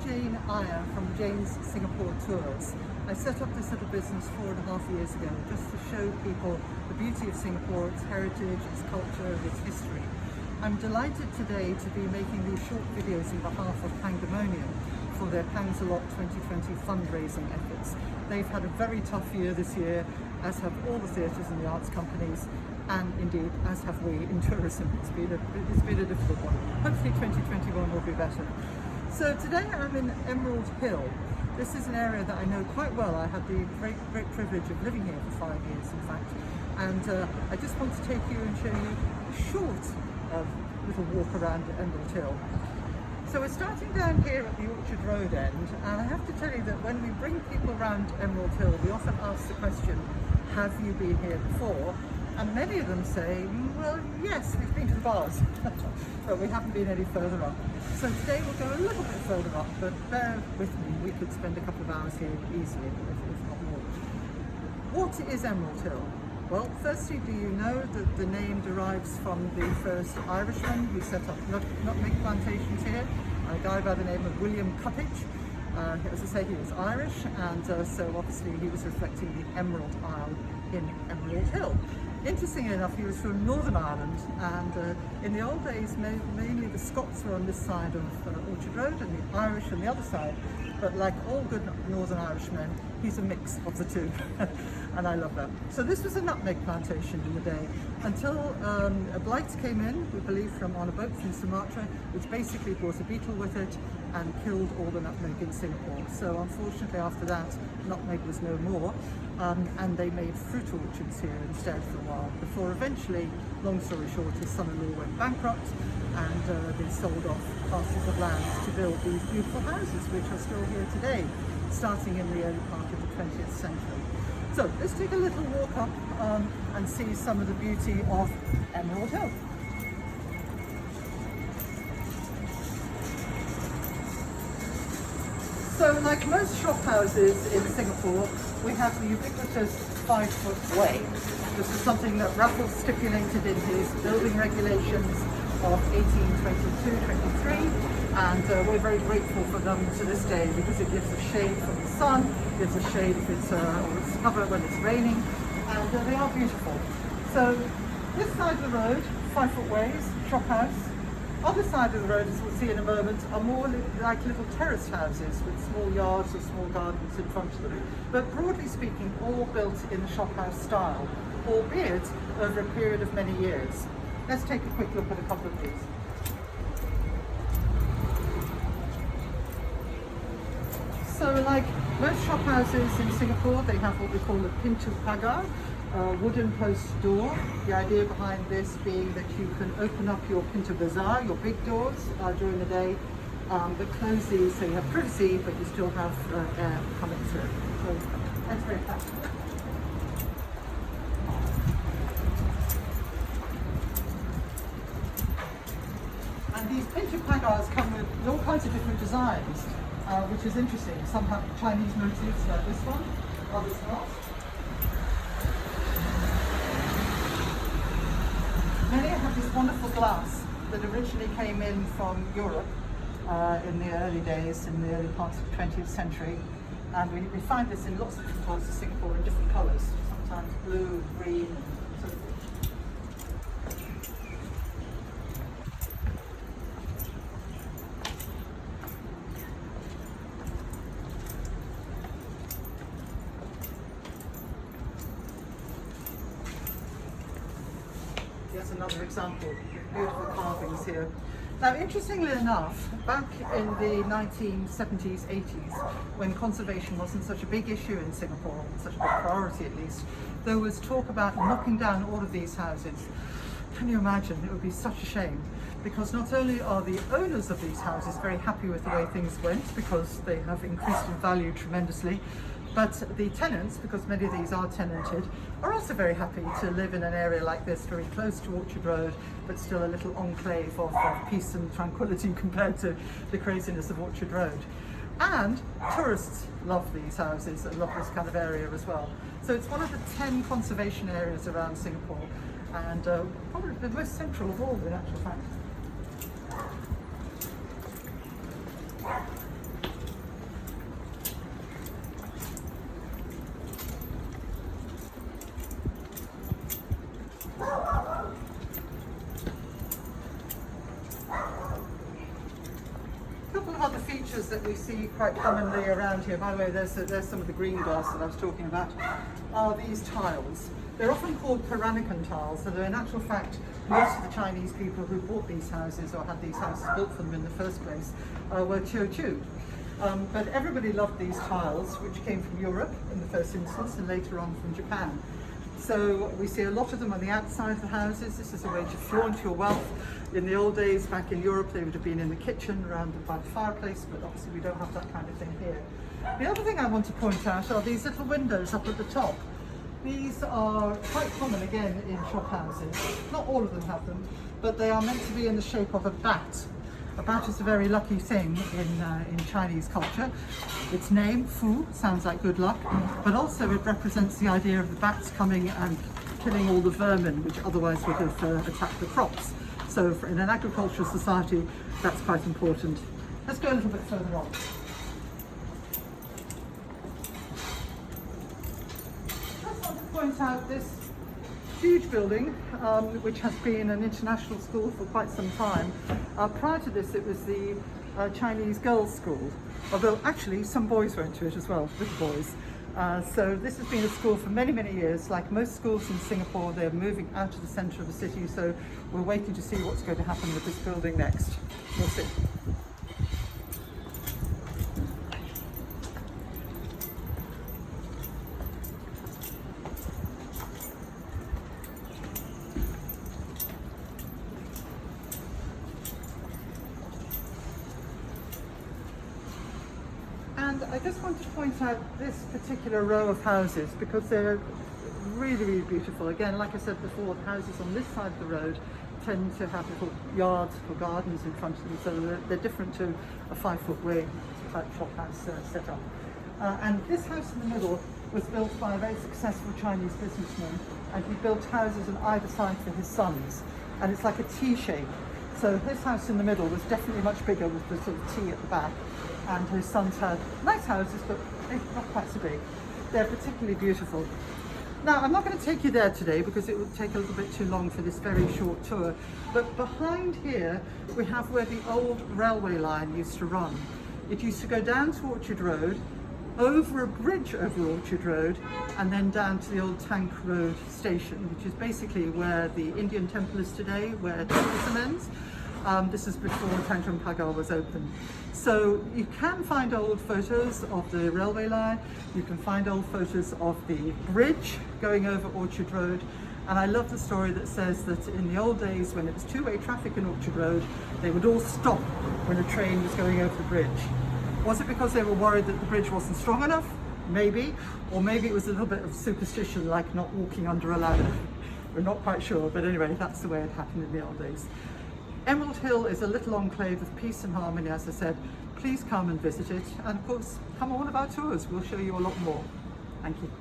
Jane Iyer from Jane's Singapore Tours. I set up this little business 4.5 years ago just to show people the beauty of Singapore, its heritage, its culture, its history. I'm delighted today to be making these short videos on behalf of Pangdemonium for their Pangs a Lot 2020 fundraising efforts. They've had a very tough year this year, as have all the theatres and the arts companies, and indeed as have we in tourism. It's been a difficult one. Hopefully 2021 will be better. So today I'm in Emerald Hill. This is an area that I know quite well. I had the great privilege of living here for 5 years, in fact, and I just want to take you and show you a short little walk around Emerald Hill. So we're starting down here at the Orchard Road end, and I have to tell you that when we bring people around Emerald Hill, we often ask the question, have you been here before? And many of them say, well, yes, we've been to the bars, but we haven't been any further up. So today we'll go a little bit further up, but bear with me, we could spend a couple of hours here easily, if not more. What is Emerald Hill? Well, firstly, do you know that the name derives from the first Irishman who set up nutmeg plantations here, a guy by the name of William Cuppage. As I say, he was Irish, and so obviously he was reflecting the Emerald Isle in Emerald Hill. Interestingly enough, he was from Northern Ireland, and in the old days mainly the Scots were on this side of Orchard Road and the Irish on the other side, but like all good Northern Irishmen, he's a mix of the two, and I love that. So this was a nutmeg plantation in the day, until a blight came in, we believe on a boat from Sumatra, which basically brought a beetle with it and killed all the nutmeg in Singapore. So unfortunately after that, nutmeg was no more, and they made fruit orchards here instead for a while, before eventually, long story short, his son-in-law went bankrupt, and they sold off parcels of land to build these beautiful houses, which are still here today, starting in the early part of the 20th century. So let's take a little walk up and see some of the beauty of Emerald Hill. So like most shop houses in Singapore, we have the ubiquitous 5-foot way. This is something that Raffles stipulated in his building regulations of 1822-23, and we're very grateful for them to this day because it gives us shade from the sun, gives us shade if it's cover when it's raining, and they are beautiful. So this side of the road, 5-foot ways, shop house. Other side of the road, as we'll see in a moment, are more like little terraced houses with small yards or small gardens in front of them. But broadly speaking, all built in the shop house style, albeit over a period of many years. Let's take a quick look at a couple of these. So like most shop houses in Singapore, they have what we call a pintu pagar, wooden post door. The idea behind this being that you can open up your pintu bazaar, your big doors, during the day, but close these so you have privacy, but you still have air coming through. So that's very practical. And these pintu pagars come with all kinds of different designs, which is interesting. Some have Chinese motifs like this one, others not. Many have this wonderful glass that originally came in from Europe in the early days, in the early parts of the 20th century. And we find this in lots of different parts of Singapore in different colours, sometimes blue, green, and so forth. Here's another example, beautiful carvings here. Now, interestingly enough, back in the 1970s, 80s, when conservation wasn't such a big issue in Singapore, such a big priority at least, there was talk about knocking down all of these houses. Can you imagine? It would be such a shame, because not only are the owners of these houses very happy with the way things went, because they have increased in value tremendously, but the tenants, because many of these are tenanted, are also very happy to live in an area like this, very close to Orchard Road, but still a little enclave of peace and tranquility compared to the craziness of Orchard Road. And tourists love these houses and love this kind of area as well. So it's one of the 10 conservation areas around Singapore, and probably the most central of all in actual fact. couple of other features that we see quite commonly around here, by the way, there's some of the green glass that I was talking about, are these tiles. They're often called Peranakan tiles, so in actual fact, most of the Chinese people who bought these houses or had these houses built for them in the first place were Teochew. But everybody loved these tiles, which came from Europe in the first instance and later on from Japan. So we see a lot of them on the outside of the houses. This is a way to flaunt your wealth. In the old days, back in Europe, they would have been in the kitchen around by the fireplace, but obviously we don't have that kind of thing here. The other thing I want to point out are these little windows up at the top. These are quite common again in shop houses. Not all of them have them, but they are meant to be in the shape of a bat. A bat is a very lucky thing in Chinese culture. Its name, Fu, sounds like good luck, but also it represents the idea of the bats coming and killing all the vermin which otherwise would have attacked the crops. So in an agricultural society, that's quite important. Let's go a little bit further on. Just want to point out this huge building, which has been an international school for quite some time. Prior to this, it was the Chinese girls' school, although actually some boys went to it as well, little boys. So this has been a school for many, many years. Like most schools in Singapore, they're moving out of the centre of the city, so we're waiting to see what's going to happen with this building next. We'll see. And I just want to point out this particular row of houses because they're really, really beautiful. Again, like I said before, the houses on this side of the road tend to have little yards or gardens in front of them, so they're different to a 5-foot way type shop house setup. And this house in the middle was built by a very successful Chinese businessman, and he built houses on either side for his sons, and it's like a T shape. So his house in the middle was definitely much bigger with the sort of T at the back, and his sons had nice houses, but not quite so big. They're particularly beautiful. Now, I'm not going to take you there today because it would take a little bit too long for this very short tour, but behind here we have where the old railway line used to run. It used to go down to Orchard Road, over a bridge over Orchard Road, and then down to the old Tank Road station, which is basically where the Indian temple is today, where Buddhism ends. This is before Tanjong Pagar was open. So you can find old photos of the railway line, you can find old photos of the bridge going over Orchard Road, and I love the story that says that in the old days when it was two-way traffic in Orchard Road, they would all stop when a train was going over the bridge. Was it because they were worried that the bridge wasn't strong enough? Maybe. Or maybe it was a little bit of superstition, like not walking under a ladder. We're not quite sure, but anyway, that's the way it happened in the old days. Emerald Hill is a little enclave of peace and harmony, as I said. Please come and visit it. And of course, come on one of our tours. We'll show you a lot more. Thank you.